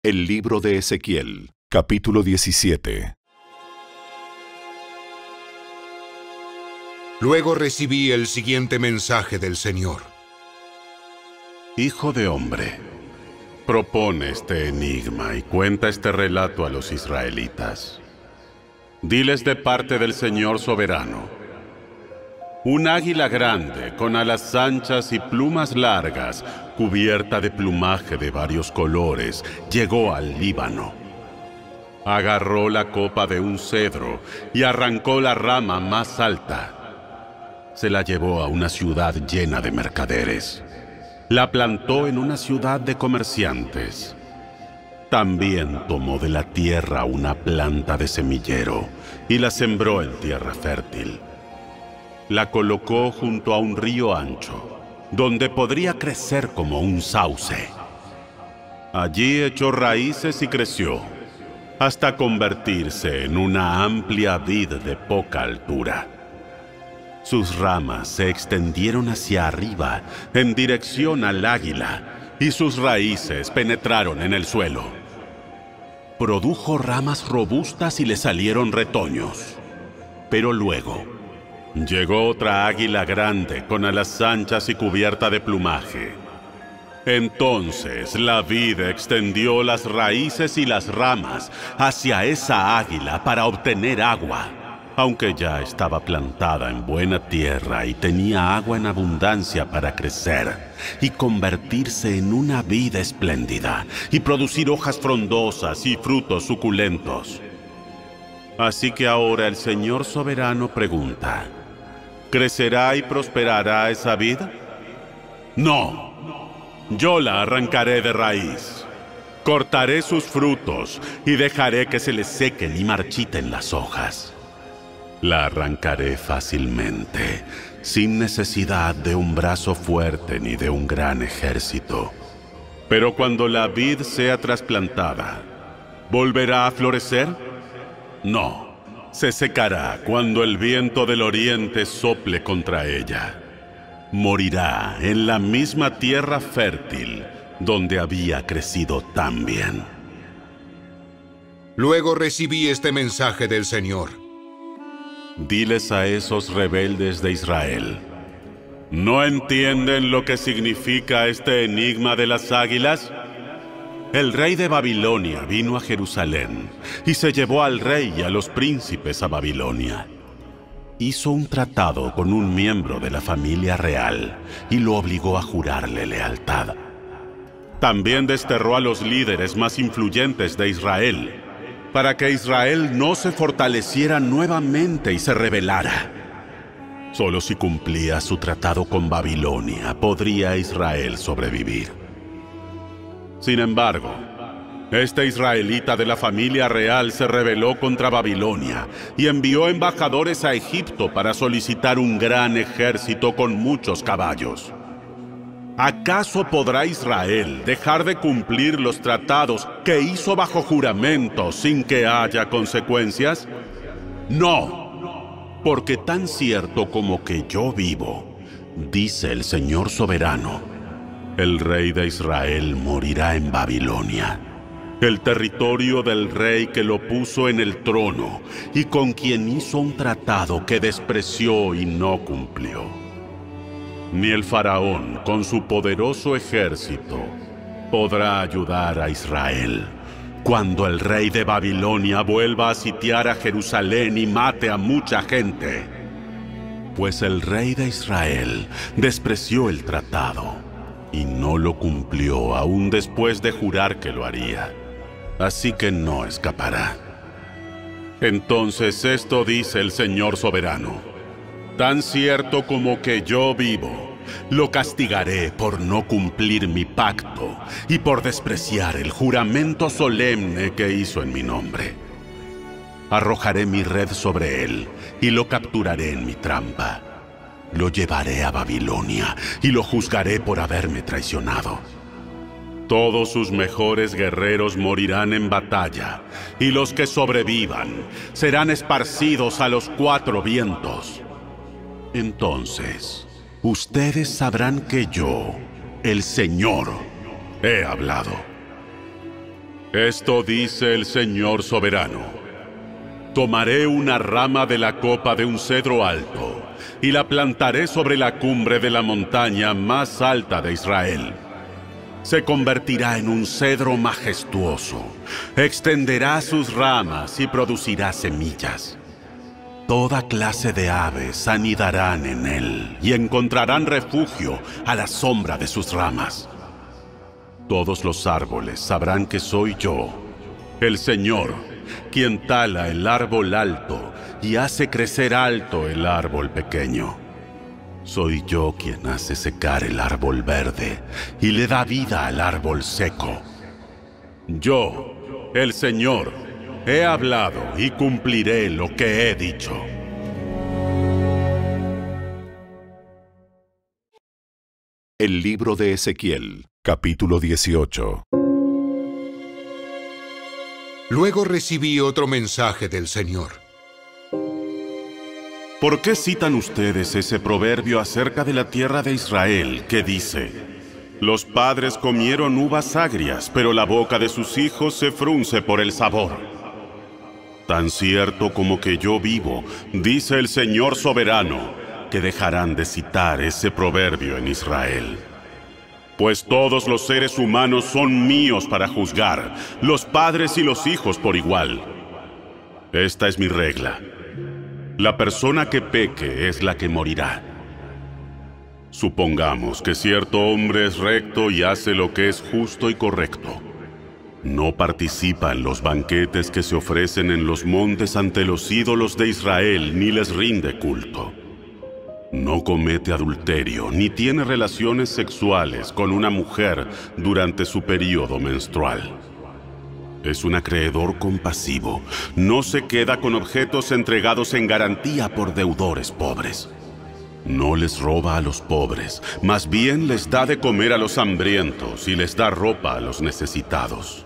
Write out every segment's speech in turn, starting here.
El libro de Ezequiel, capítulo 17. Luego recibí el siguiente mensaje del Señor. Hijo de hombre, propone este enigma y cuenta este relato a los israelitas. Diles de parte del Señor soberano: un águila grande, con alas anchas y plumas largas, cubierta de plumaje de varios colores, llegó al Líbano. Agarró la copa de un cedro y arrancó la rama más alta. Se la llevó a una ciudad llena de mercaderes. La plantó en una ciudad de comerciantes. También tomó de la tierra una planta de semillero y la sembró en tierra fértil. La colocó junto a un río ancho, donde podría crecer como un sauce. Allí echó raíces y creció, hasta convertirse en una amplia vid de poca altura. Sus ramas se extendieron hacia arriba, en dirección al águila, y sus raíces penetraron en el suelo. Produjo ramas robustas y le salieron retoños. Pero luego llegó otra águila grande, con alas anchas y cubierta de plumaje. Entonces la vid extendió las raíces y las ramas hacia esa águila para obtener agua. Aunque ya estaba plantada en buena tierra y tenía agua en abundancia para crecer y convertirse en una vid espléndida y producir hojas frondosas y frutos suculentos. Así que ahora el Señor soberano pregunta: ¿crecerá y prosperará esa vid? No, yo la arrancaré de raíz. Cortaré sus frutos y dejaré que se les sequen y marchiten las hojas. La arrancaré fácilmente, sin necesidad de un brazo fuerte ni de un gran ejército. Pero cuando la vid sea trasplantada, ¿volverá a florecer? No, se secará cuando el viento del oriente sople contra ella. Morirá en la misma tierra fértil donde había crecido tan bien. Luego recibí este mensaje del Señor. Diles a esos rebeldes de Israel: ¿no entienden lo que significa este enigma de las águilas? El rey de Babilonia vino a Jerusalén y se llevó al rey y a los príncipes a Babilonia. Hizo un tratado con un miembro de la familia real y lo obligó a jurarle lealtad. También desterró a los líderes más influyentes de Israel, para que Israel no se fortaleciera nuevamente y se rebelara. Solo si cumplía su tratado con Babilonia podría Israel sobrevivir. Sin embargo, este israelita de la familia real se rebeló contra Babilonia y envió embajadores a Egipto para solicitar un gran ejército con muchos caballos. ¿Acaso podrá Israel dejar de cumplir los tratados que hizo bajo juramento sin que haya consecuencias? No, porque tan cierto como que yo vivo, dice el Señor soberano, el rey de Israel morirá en Babilonia, el territorio del rey que lo puso en el trono y con quien hizo un tratado que despreció y no cumplió. Ni el faraón, con su poderoso ejército, podrá ayudar a Israel cuando el rey de Babilonia vuelva a sitiar a Jerusalén y mate a mucha gente. Pues el rey de Israel despreció el tratado y no lo cumplió aún después de jurar que lo haría. Así que no escapará. Entonces esto dice el Señor soberano: tan cierto como que yo vivo, lo castigaré por no cumplir mi pacto y por despreciar el juramento solemne que hizo en mi nombre. Arrojaré mi red sobre él y lo capturaré en mi trampa. Lo llevaré a Babilonia y lo juzgaré por haberme traicionado. Todos sus mejores guerreros morirán en batalla, y los que sobrevivan serán esparcidos a los 4 vientos. Entonces, ustedes sabrán que yo, el Señor, he hablado. Esto dice el Señor soberano. Tomaré una rama de la copa de un cedro alto y la plantaré sobre la cumbre de la montaña más alta de Israel. Se convertirá en un cedro majestuoso, extenderá sus ramas y producirá semillas. Toda clase de aves anidarán en él y encontrarán refugio a la sombra de sus ramas. Todos los árboles sabrán que soy yo, el Señor, quien tala el árbol alto y hace crecer alto el árbol pequeño. Soy yo quien hace secar el árbol verde y le da vida al árbol seco. Yo, el Señor, he hablado y cumpliré lo que he dicho. El libro de Ezequiel, capítulo 18. Luego recibí otro mensaje del Señor. ¿Por qué citan ustedes ese proverbio acerca de la tierra de Israel que dice: los padres comieron uvas agrias, pero la boca de sus hijos se frunce por el sabor? Tan cierto como que yo vivo, dice el Señor soberano, que dejarán de citar ese proverbio en Israel. Pues todos los seres humanos son míos para juzgar, los padres y los hijos por igual. Esta es mi regla. La persona que peque es la que morirá. Supongamos que cierto hombre es recto y hace lo que es justo y correcto. No participa en los banquetes que se ofrecen en los montes ante los ídolos de Israel, ni les rinde culto. No comete adulterio, ni tiene relaciones sexuales con una mujer durante su período menstrual. Es un acreedor compasivo. No se queda con objetos entregados en garantía por deudores pobres. No les roba a los pobres, más bien les da de comer a los hambrientos y les da ropa a los necesitados.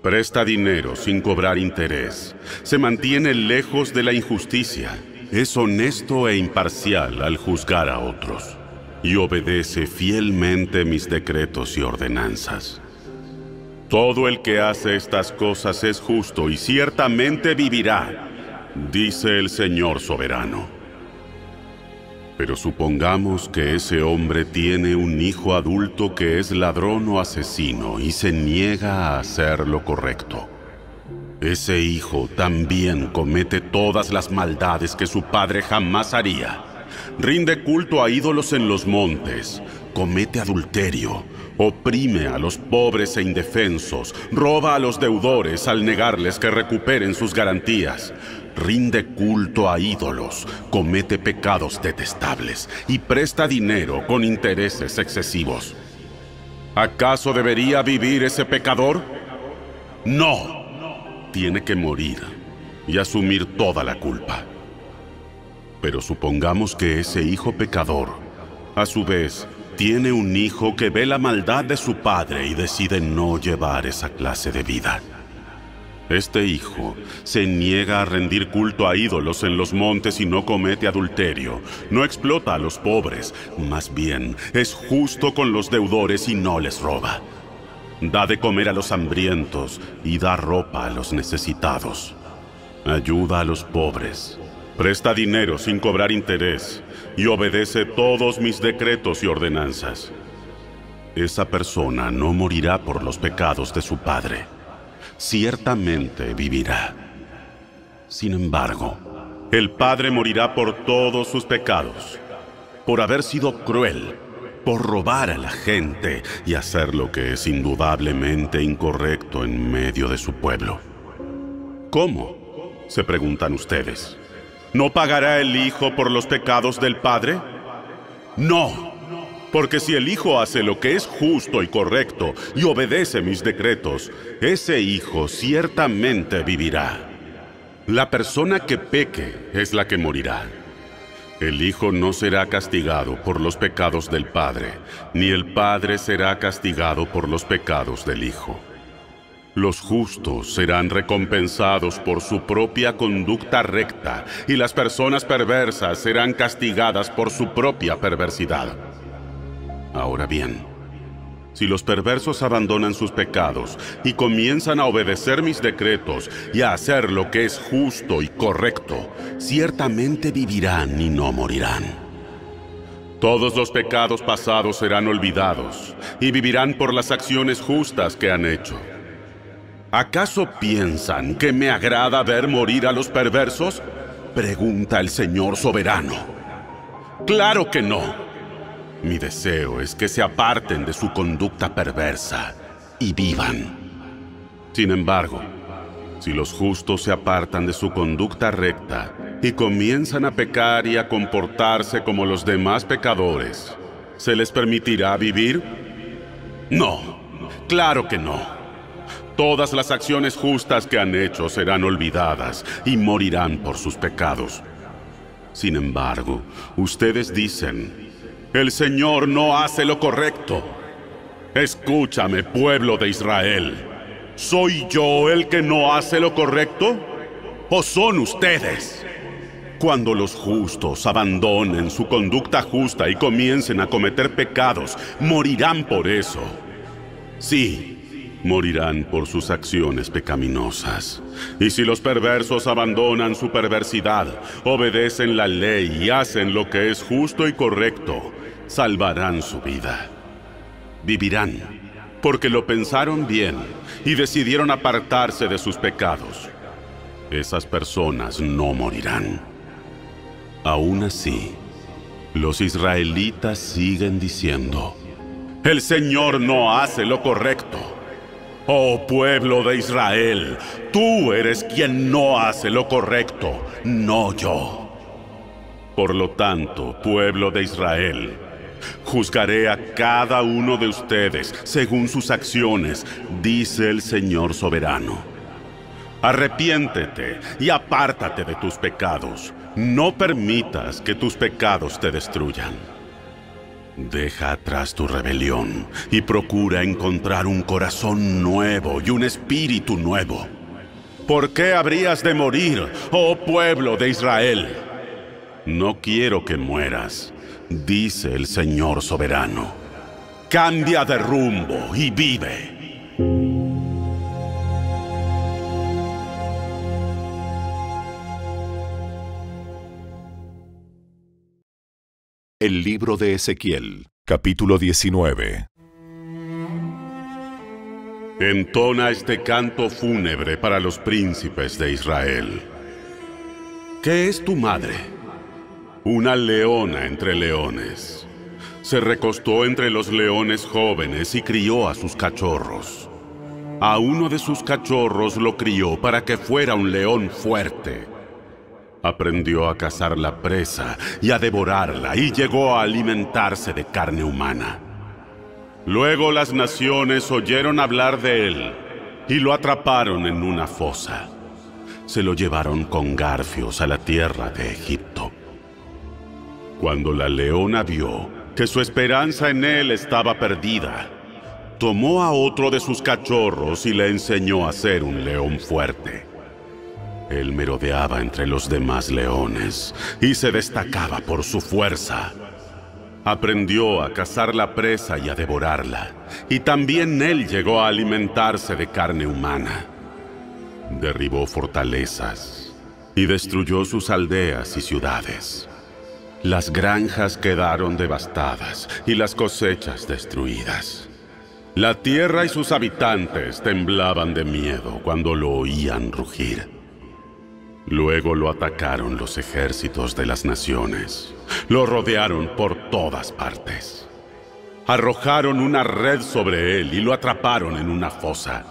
Presta dinero sin cobrar interés. Se mantiene lejos de la injusticia. Es honesto e imparcial al juzgar a otros. Y obedece fielmente mis decretos y ordenanzas. Todo el que hace estas cosas es justo y ciertamente vivirá, dice el Señor soberano. Pero supongamos que ese hombre tiene un hijo adulto que es ladrón o asesino y se niega a hacer lo correcto. Ese hijo también comete todas las maldades que su padre jamás haría. Rinde culto a ídolos en los montes, comete adulterio, oprime a los pobres e indefensos, roba a los deudores al negarles que recuperen sus garantías, rinde culto a ídolos, comete pecados detestables y presta dinero con intereses excesivos. ¿Acaso debería vivir ese pecador? No. Tiene que morir y asumir toda la culpa. Pero supongamos que ese hijo pecador, a su vez, tiene un hijo que ve la maldad de su padre y decide no llevar esa clase de vida. Este hijo se niega a rendir culto a ídolos en los montes y no comete adulterio, no explota a los pobres, más bien es justo con los deudores y no les roba. Da de comer a los hambrientos y da ropa a los necesitados. Ayuda a los pobres. Presta dinero sin cobrar interés y obedece todos mis decretos y ordenanzas. Esa persona no morirá por los pecados de su padre. Ciertamente vivirá. Sin embargo, el padre morirá por todos sus pecados, por haber sido cruel, por robar a la gente y hacer lo que es indudablemente incorrecto en medio de su pueblo. ¿Cómo?, se preguntan ustedes. ¿No pagará el hijo por los pecados del padre? No, porque si el hijo hace lo que es justo y correcto y obedece mis decretos, ese hijo ciertamente vivirá. La persona que peque es la que morirá. El hijo no será castigado por los pecados del padre, ni el padre será castigado por los pecados del hijo. Los justos serán recompensados por su propia conducta recta, y las personas perversas serán castigadas por su propia perversidad. Ahora bien, Si los perversos abandonan sus pecados y comienzan a obedecer mis decretos y a hacer lo que es justo y correcto, ciertamente vivirán y no morirán. Todos los pecados pasados serán olvidados y vivirán por las acciones justas que han hecho. ¿Acaso piensan que me agrada ver morir a los perversos?, pregunta el Señor soberano. ¡Claro que no! Mi deseo es que se aparten de su conducta perversa y vivan. Sin embargo, si los justos se apartan de su conducta recta y comienzan a pecar y a comportarse como los demás pecadores, ¿se les permitirá vivir? No, claro que no. Todas las acciones justas que han hecho serán olvidadas y morirán por sus pecados. Sin embargo, ustedes dicen: el Señor no hace lo correcto. Escúchame, pueblo de Israel. ¿Soy yo el que no hace lo correcto? ¿O son ustedes? Cuando los justos abandonen su conducta justa y comiencen a cometer pecados, morirán por eso. Sí, morirán por sus acciones pecaminosas. Y si los perversos abandonan su perversidad, obedecen la ley y hacen lo que es justo y correcto, salvarán su vida. Vivirán, porque lo pensaron bien y decidieron apartarse de sus pecados. Esas personas no morirán. Aún así, los israelitas siguen diciendo: el Señor no hace lo correcto. Oh pueblo de Israel, tú eres quien no hace lo correcto, no yo. Por lo tanto, pueblo de Israel, juzgaré a cada uno de ustedes según sus acciones, dice el Señor soberano. Arrepiéntete y apártate de tus pecados. No permitas que tus pecados te destruyan. Deja atrás tu rebelión y procura encontrar un corazón nuevo y un espíritu nuevo. ¿Por qué habrías de morir, oh pueblo de Israel? No quiero que mueras, dice el Señor soberano. Cambia de rumbo y vive. El libro de Ezequiel, capítulo 19. Entona este canto fúnebre para los príncipes de Israel. ¿Qué es tu madre? Una leona entre leones. Se recostó entre los leones jóvenes y crió a sus cachorros. A uno de sus cachorros lo crió para que fuera un león fuerte. Aprendió a cazar la presa y a devorarla, y llegó a alimentarse de carne humana. Luego las naciones oyeron hablar de él y lo atraparon en una fosa. Se lo llevaron con garfios a la tierra de Egipto. Cuando la leona vio que su esperanza en él estaba perdida, tomó a otro de sus cachorros y le enseñó a ser un león fuerte. Él merodeaba entre los demás leones y se destacaba por su fuerza. Aprendió a cazar la presa y a devorarla, y también él llegó a alimentarse de carne humana. Derribó fortalezas y destruyó sus aldeas y ciudades. Las granjas quedaron devastadas y las cosechas destruidas. La tierra y sus habitantes temblaban de miedo cuando lo oían rugir. Luego lo atacaron los ejércitos de las naciones. Lo rodearon por todas partes. Arrojaron una red sobre él y lo atraparon en una fosa.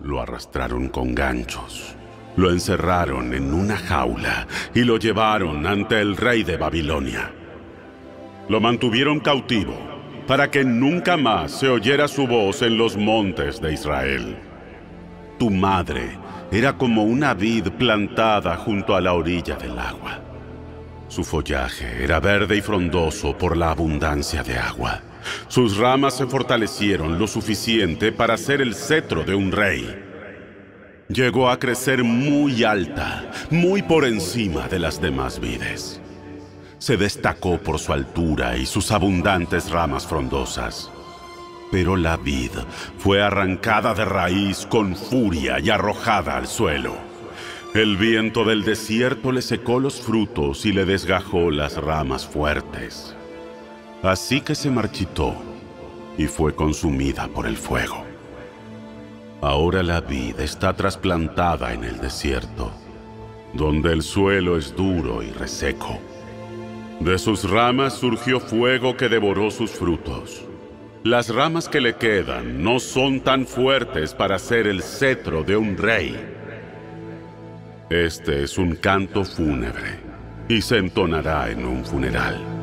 Lo arrastraron con ganchos. Lo encerraron en una jaula y lo llevaron ante el rey de Babilonia. Lo mantuvieron cautivo para que nunca más se oyera su voz en los montes de Israel. Tu madre era como una vid plantada junto a la orilla del agua. Su follaje era verde y frondoso por la abundancia de agua. Sus ramas se fortalecieron lo suficiente para ser el cetro de un rey. Llegó a crecer muy alta, muy por encima de las demás vides. Se destacó por su altura y sus abundantes ramas frondosas. Pero la vid fue arrancada de raíz con furia y arrojada al suelo. El viento del desierto le secó los frutos y le desgajó las ramas fuertes. Así que se marchitó y fue consumida por el fuego. Ahora la vid está trasplantada en el desierto, donde el suelo es duro y reseco. De sus ramas surgió fuego que devoró sus frutos. Las ramas que le quedan no son tan fuertes para ser el cetro de un rey. Este es un canto fúnebre y se entonará en un funeral.